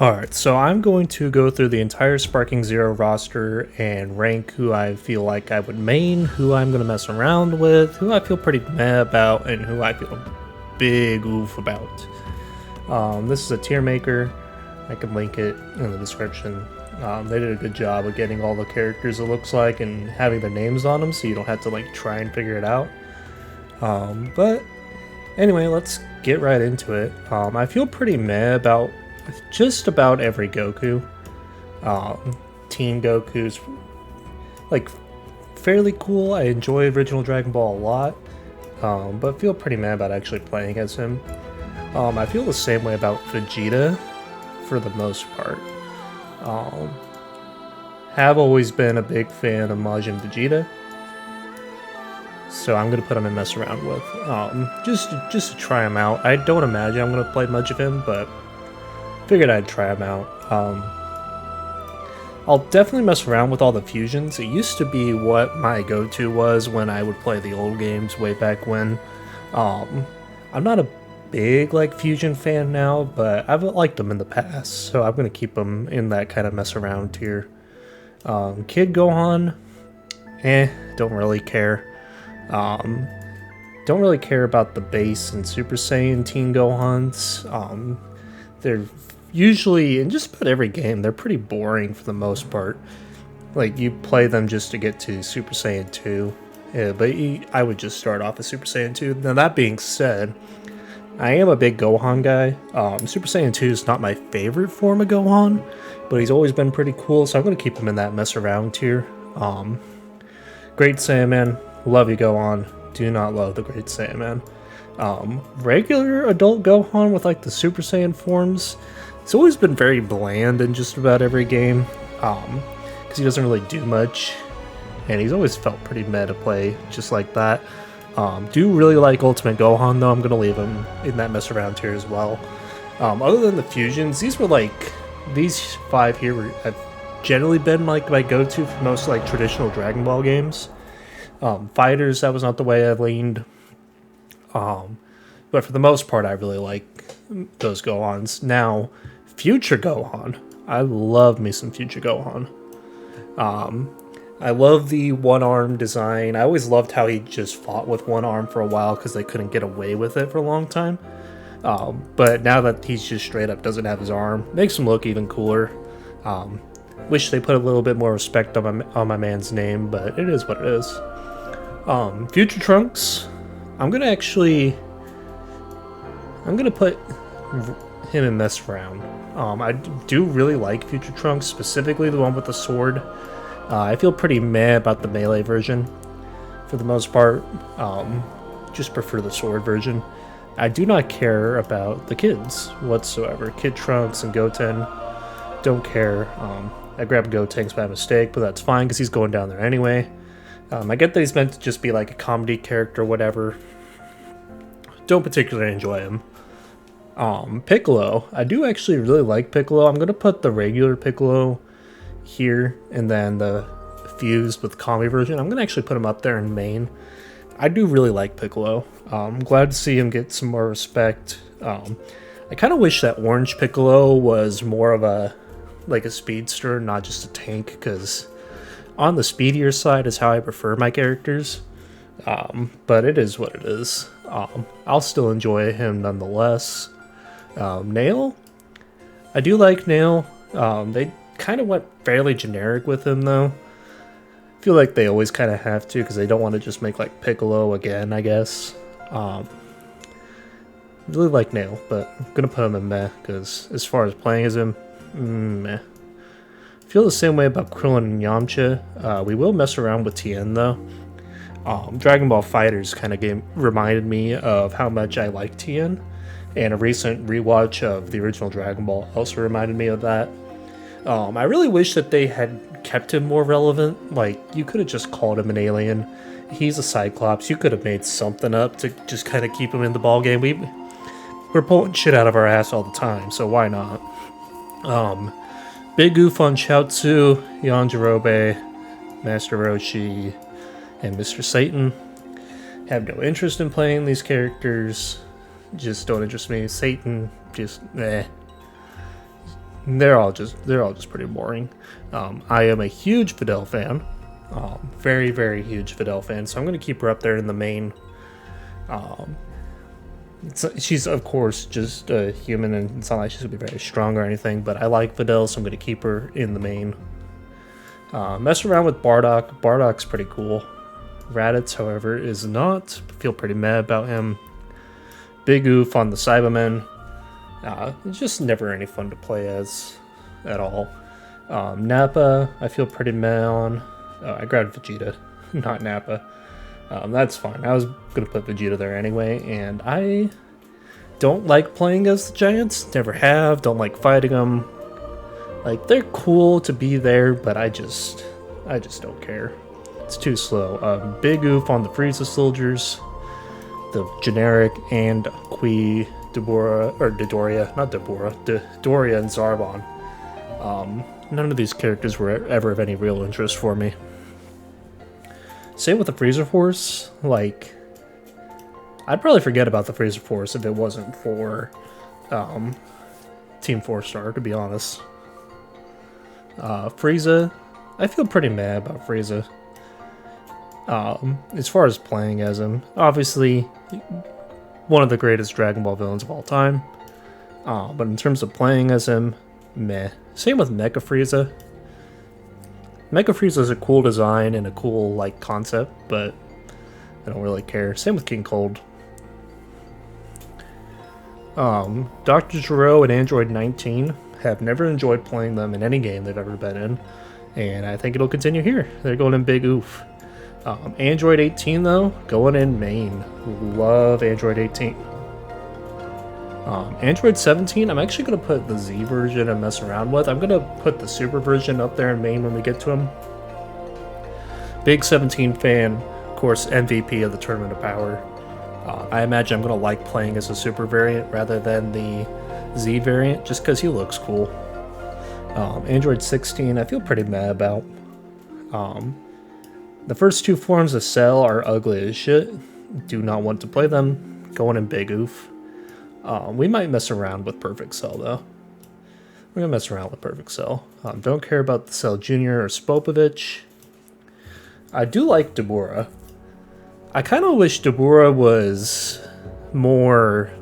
Alright, so I'm going to go through the entire Sparking Zero roster and rank who I feel like I would main, who I'm going to mess around with, who I feel pretty meh about, and who I feel a big oof about. This is a tier maker. I can link it in the description. They did a good job of getting all the characters, it looks like, and having their names on them so you don't have to like try and figure it out. But anyway, let's get right into it. I feel pretty meh about just about every Goku. Teen Goku's like fairly cool. I enjoy original Dragon Ball a lot, but feel pretty mad about actually playing as him. I feel the same way about Vegeta for the most part. Have always been a big fan of Majin Vegeta, so I'm gonna put him in mess around with, just to try him out. I don't imagine I'm gonna play much of him, but figured I'd try him out. I'll definitely mess around with all the fusions. It used to be what my go-to was when I would play the old games way back when. I'm not a big like fusion fan now, but I've liked them in the past, so I'm gonna keep them in that kind of mess around tier. Kid Gohan, don't really care. Don't really care about the base and Super Saiyan Teen Gohans. They're usually, in just about every game, they're pretty boring for the most part. Like, you play them just to get to Super Saiyan 2. Yeah, but I would just start off as Super Saiyan 2. Now, that being said, I am a big Gohan guy. Super Saiyan 2 is not my favorite form of Gohan, but he's always been pretty cool, so I'm going to keep him in that mess around tier. Great Saiyaman, love you Gohan. Do not love the Great Saiyaman. Regular adult Gohan with like the Super Saiyan forms, it's always been very bland in just about every game, because he doesn't really do much, and he's always felt pretty meh to play just like that. Do really like Ultimate Gohan though. I'm gonna leave him in that mess around tier as well. Other than the fusions, these five here have generally been like my go-to for most like traditional Dragon Ball games. Fighters, that was not the way I leaned. But for the most part, I really like those Gohans. Now, Future Gohan. I love me some Future Gohan. I love the one-arm design. I always loved how he just fought with one arm for a while because they couldn't get away with it for a long time. But now that he's just straight up doesn't have his arm, makes him look even cooler. Wish they put a little bit more respect on my man's name, but it is what it is. Future Trunks. I'm gonna put him in mess around. I do really like Future Trunks, specifically the one with the sword. I feel pretty meh about the melee version for the most part. Just prefer the sword version. I do not care about the kids whatsoever. Kid Trunks and Goten, don't care. I grabbed Gotenks by mistake, but that's fine because he's going down there anyway. I get that he's meant to just be like a comedy character, whatever. Don't particularly enjoy him. Piccolo. I do actually really like Piccolo. I'm going to put the regular Piccolo here, and then the fused with Kami version. I'm going to actually put him up there in main. I do really like Piccolo. I'm glad to see him get some more respect. I kind of wish that Orange Piccolo was more of a speedster, not just a tank, because on the speedier side is how I prefer my characters. But it is what it is. I'll still enjoy him nonetheless. Nail? I do like Nail. They kind of went fairly generic with him though. I feel like they always kind of have to because they don't want to just make like Piccolo again, I guess. Really like Nail, but I'm gonna put him in meh because as far as playing as him, meh. Feel the same way about Krillin and Yamcha. We will mess around with Tien though. Dragon Ball FighterZ kind of reminded me of how much I like Tien, and a recent rewatch of the original Dragon Ball also reminded me of that. I really wish that they had kept him more relevant. Like, you could have just called him an alien. He's a Cyclops. You could have made something up to just kind of keep him in the ballgame. We're pulling shit out of our ass all the time, so why not? Big Oof on Chaozu, Yanjirobe, Master Roshi, and Mr. Satan. Have no interest in playing these characters. Just don't interest me. Satan, just they're all just pretty boring. I am a huge Videl fan, very very huge Videl fan. So I'm gonna keep her up there in the main. She's of course just a human, and it's not like she's gonna be very strong or anything. But I like Videl, so I'm gonna keep her in the main. Mess around with Bardock. Bardock's pretty cool. Raditz, however, is not. Feel pretty mad about him. Big Oof on the Cybermen. It's just never any fun to play as at all. Nappa, I feel pretty mad on. I grabbed Vegeta, not Nappa. That's fine. I was going to put Vegeta there anyway, and I don't like playing as the Giants. Never have. Don't like fighting them. Like, they're cool to be there, but I just don't care. It's too slow. Big Oof on the Frieza soldiers. The generic and Qui Doria and Zarbon. None of these characters were ever of any real interest for me. Same with the Freezer Force. Like, I'd probably forget about the Freezer Force if it wasn't for Team 4-Star, to be honest. Frieza, I feel pretty mad about Frieza. As far as playing as him, obviously one of the greatest Dragon Ball villains of all time. But in terms of playing as him, meh. Same with Mecha Frieza. Mecha Frieza is a cool design and a cool like concept, but I don't really care. Same with King Cold. Dr. Gero and Android 19 have never enjoyed playing them in any game they've ever been in, and I think it'll continue here. They're going in Big Oof. Android 18 though, going in main. Love Android 18. Android 17, I'm actually going to put the Z version and mess around with. I'm going to put the Super version up there in main when we get to him. Big 17 fan, of course, MVP of the Tournament of Power. I imagine I'm going to like playing as a Super variant rather than the Z variant, just because he looks cool. Android 16, I feel pretty mad about. The first two forms of Cell are ugly as shit. Do not want to play them. Going in Big Oof. We might mess around with Perfect Cell, though. We're going to mess around with Perfect Cell. Don't care about the Cell Jr. or Spopovich. I do like Dabura. I kind of wish Dabura was more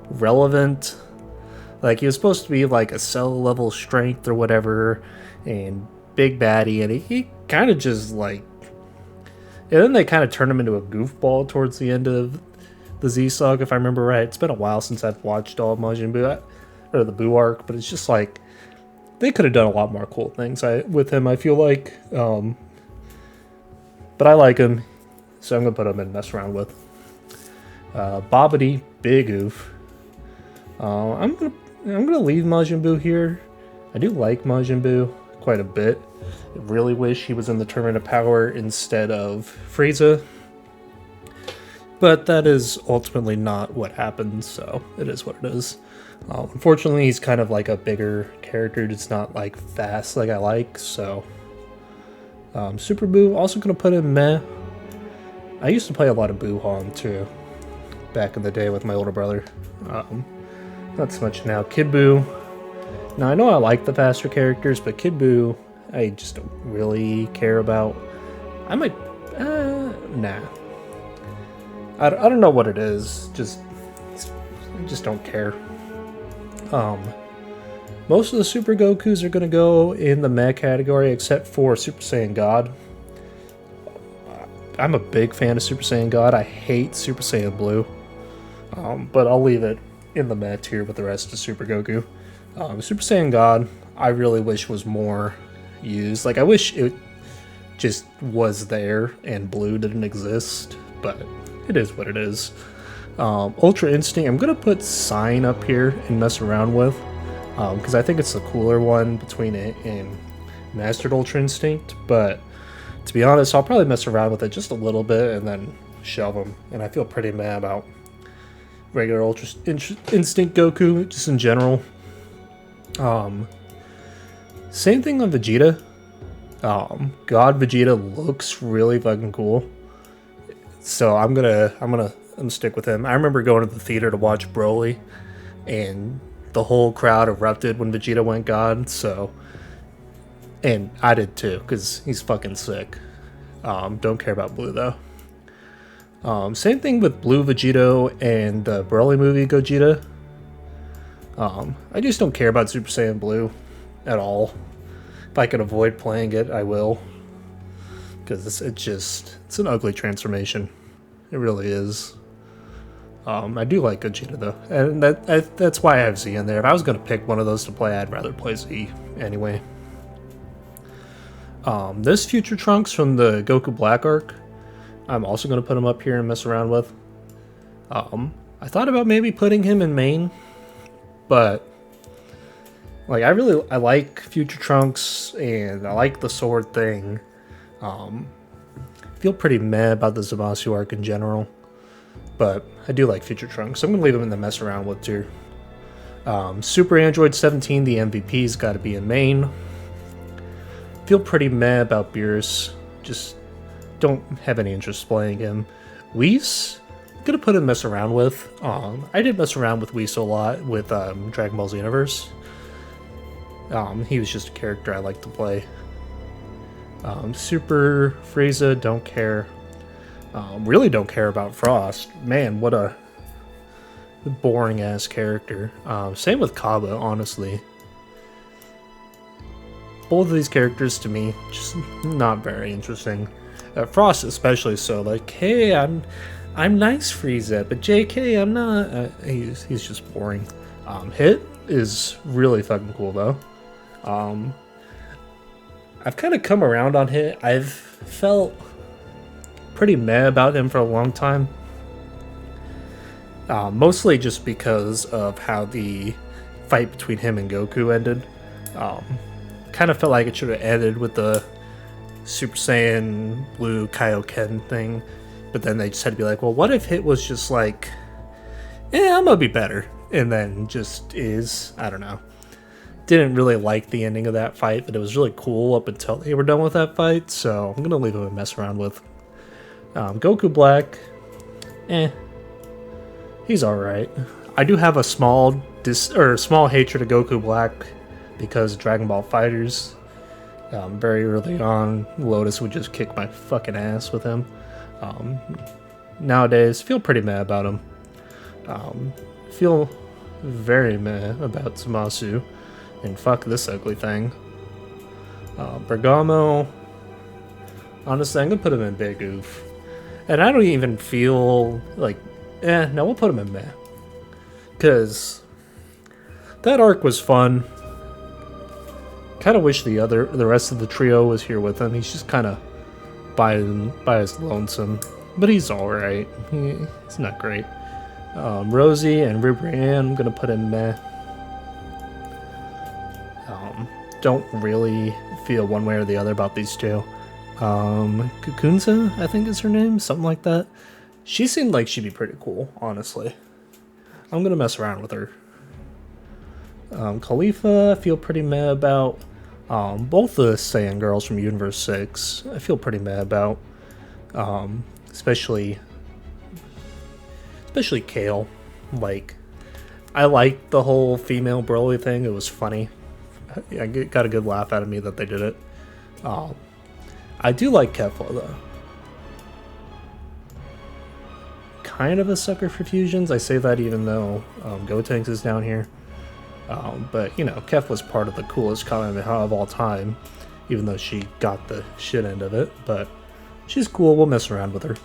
relevant. Like, he was supposed to be like a Cell level strength or whatever, and big baddie, and he kind of just like... And then they kind of turned him into a goofball towards the end of the Z Saga, if I remember right. It's been a while since I've watched all of Majin Buu, or the Buu arc, but it's just like they could have done a lot more cool things with him, I feel like. But I like him, so I'm gonna put him in mess around with. Babidi, Big Oof. I'm gonna leave Majin Buu here. I do like Majin Buu quite a bit. I really wish he was in the Tournament of Power instead of Frieza. But that is ultimately not what happened, so it is what it is. Unfortunately, he's kind of like a bigger character. It's not like fast like I like, so... Super Buu, also going to put in meh. I used to play a lot of Buu-Han too, back in the day with my older brother. Not so much now. Kid Buu. Now, I know I like the faster characters, but Kid Buu, I just don't really care about. I might... nah. I don't know what it is. I just don't care. Most of the Super Gokus are going to go in the meh category, except for Super Saiyan God. I'm a big fan of Super Saiyan God. I hate Super Saiyan Blue. But I'll leave it in the meh tier with the rest of Super Goku. Super Saiyan God, I really wish was more used. Like, I wish it just was there and Blue didn't exist, but it is what it is. Ultra Instinct, I'm going to put Sign up here and mess around with, because I think it's the cooler one between it and Mastered Ultra Instinct, but to be honest, I'll probably mess around with it just a little bit and then shelve them, and I feel pretty mad about regular Ultra Instinct Goku, just in general. Same thing on Vegeta. God Vegeta looks really fucking cool. So I'm gonna stick with him. I remember going to the theater to watch Broly, and the whole crowd erupted when Vegeta went God, so... And I did too, because he's fucking sick. Don't care about Blue, though. Same thing with Blue Vegito and the Broly movie Gogeta. I just don't care about Super Saiyan Blue at all. If I can avoid playing it, I will. Because it's an ugly transformation. It really is. I do like Gogeta though, and that's why I have Z in there. If I was going to pick one of those to play, I'd rather play Z anyway. This Future Trunks from the Goku Black arc, I'm also going to put him up here and mess around with. I thought about maybe putting him in main, but like I like Future Trunks and I like the sword thing. Feel pretty meh about the Zamasu arc in general, but I do like Future Trunks, so I'm going to leave him in the mess around with tier. Super Android 17, the MVP's got to be in main. Feel pretty meh about Beerus, just don't have any interest playing him. Whis, I'm going to put him mess around with. I did mess around with Whis a lot with Dragon Ball Xenoverse. He was just a character I like to play. Super Frieza, don't care. Really don't care about Frost. Man, what a boring ass character. Same with Kaba, honestly. Both of these characters to me just not very interesting. Frost especially so. Like, hey, I'm nice Frieza, but JK, I'm not. He's just boring. Hit is really fucking cool though. I've kind of come around on Hit. I've felt pretty meh about him for a long time. Mostly just because of how the fight between him and Goku ended. Kind of felt like it should have ended with the Super Saiyan Blue Kaioken thing. But then they just had to be like, well, what if Hit was just like, I'm gonna be better. And then just is, I don't know. Didn't really like the ending of that fight, but it was really cool up until they were done with that fight. So I'm gonna leave him and mess around with. Goku Black, he's alright. I do have a small hatred of Goku Black because Dragon Ball Fighters. Very early on, Lotus would just kick my fucking ass with him. Nowadays, feel pretty mad about him. Feel very meh about Zamasu. And fuck this ugly thing. Bergamo. Honestly, I'm gonna put him in Big Oof. And I don't even feel like... no, we'll put him in meh. Because that arc was fun. Kind of wish the rest of the trio was here with him. He's just kind of by his lonesome. But he's alright. He's not great. Rosie and Ribrianne, I'm gonna put in meh. Don't really feel one way or the other about these two. Kukunza, I think is her name, something like that. She seemed like she'd be pretty cool, honestly. I'm gonna mess around with her. Khalifa, I feel pretty meh about. Both the Saiyan girls from Universe 6, I feel pretty meh about. Especially Kale. Like, I liked the whole female Broly thing, it was funny. I got a good laugh out of me that they did it. I do like Kefla though. Kind of a sucker for fusions. I say that even though Gotenks is down here. But you know, Kefla's part of the coolest Kamehameha of all time, even though she got the shit end of it. But she's cool. We'll mess around with her.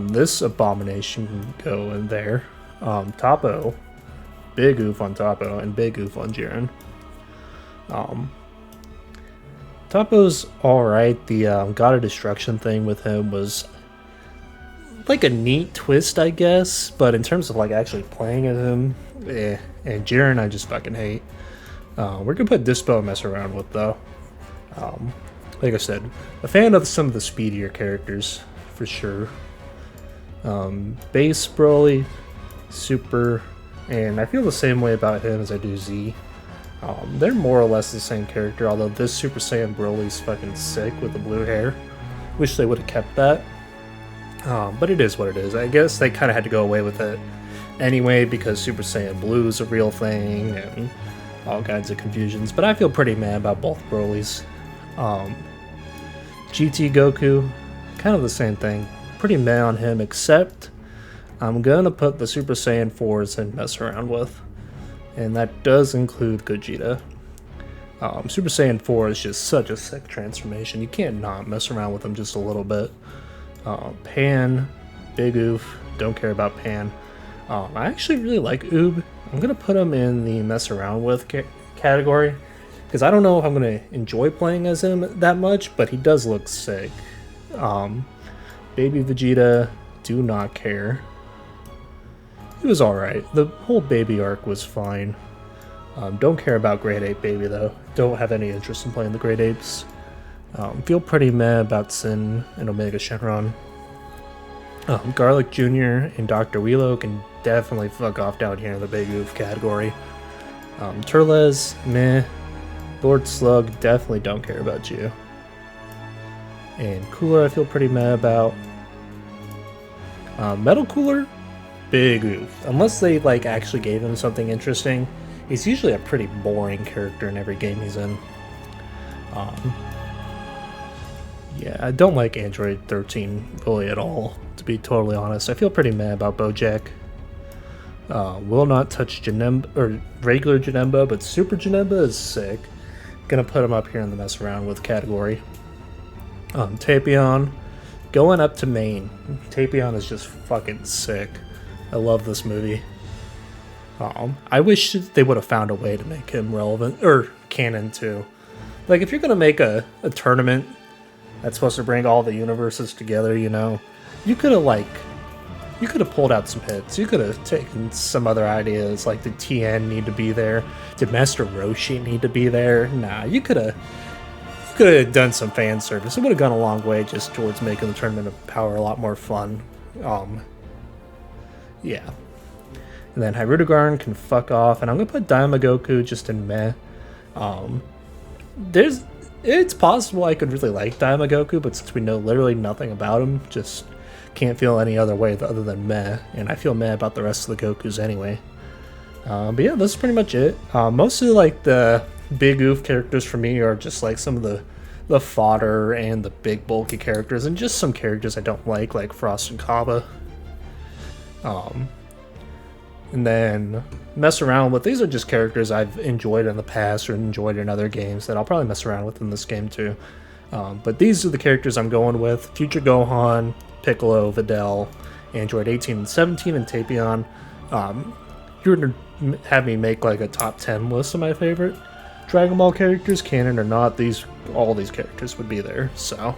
This abomination can go in there. Toppo, Big Oof on Toppo, and Big Oof on Jiren. Toppo's alright. The God of Destruction thing with him was like a neat twist, I guess, but in terms of like actually playing as him, and Jiren I just fucking hate. We're gonna put Dispo and mess around with though. Like I said, a fan of some of the speedier characters for sure. Base Broly, Super, and I feel the same way about him as I do Z. They're more or less the same character, although this Super Saiyan Broly's fucking sick with the blue hair. Wish they would have kept that. But it is what it is. I guess they kind of had to go away with it anyway because Super Saiyan Blue is a real thing and all kinds of confusions. But I feel pretty mad about both Broly's. GT Goku, kind of the same thing. Pretty mad on him, except I'm gonna put the Super Saiyan 4s and mess around with. And that does include Gogeta. Super Saiyan 4 is just such a sick transformation. You can't not mess around with him just a little bit. Pan, Big Oof, don't care about Pan. I actually really like Oob. I'm going to put him in the mess around with category. Because I don't know if I'm going to enjoy playing as him that much, but he does look sick. Baby Vegeta, do not care. He was alright. The whole baby arc was fine. Don't care about Great Ape Baby though. Don't have any interest in playing the Great Apes. Feel pretty mad about Sin and Omega Shenron. Garlic Jr. and Dr. Wheelo can definitely fuck off down here in the Big Oof category. Turles, meh. Lord Slug, definitely don't care about you. And Cooler I feel pretty mad about. Metal Cooler, Big Oof. Unless they like actually gave him something interesting, he's usually a pretty boring character in every game he's in. Yeah, I don't like Android 13 really at all, to be totally honest. I feel pretty mad about Bojack. Will not touch Janemba, or regular Janemba, but Super Janemba is sick. Gonna put him up here in the mess around with category. Tapion, going up to main. Tapion is just fucking sick. I love this movie. I wish they would have found a way to make him relevant, or canon too. Like, if you're gonna make a tournament that's supposed to bring all the universes together, you know, you could have pulled out some hits. You could have taken some other ideas, like did TN need to be there? Did Master Roshi need to be there? Nah, you could have done some fan service. It would have gone a long way just towards making the Tournament of Power a lot more fun. Yeah. And then Hirudegarn can fuck off, and I'm gonna put Daima just in meh. It's possible I could really like Daima but since we know literally nothing about him, just can't feel any other way other than meh, and I feel meh about the rest of the Gokus anyway. But yeah, that's pretty much it. Most of like the Big Oof characters for me are just like some of the fodder and the big bulky characters, and just some characters I don't like Frost and Kaba. And then mess around with, these are just characters I've enjoyed in the past or enjoyed in other games that I'll probably mess around with in this game too. But these are the characters I'm going with. Future Gohan, Piccolo, Videl, Android 18 and 17, and Tapion. You're going to have me make like a top 10 list of my favorite Dragon Ball characters, canon or not. All these characters would be there. So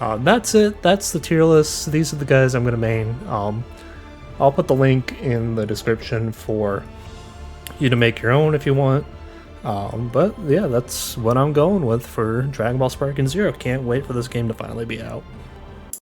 that's it. That's the tier list. These are the guys I'm going to main. I'll put the link in the description for you to make your own if you want. But yeah, that's what I'm going with for Dragon Ball Sparking Zero. Can't wait for this game to finally be out.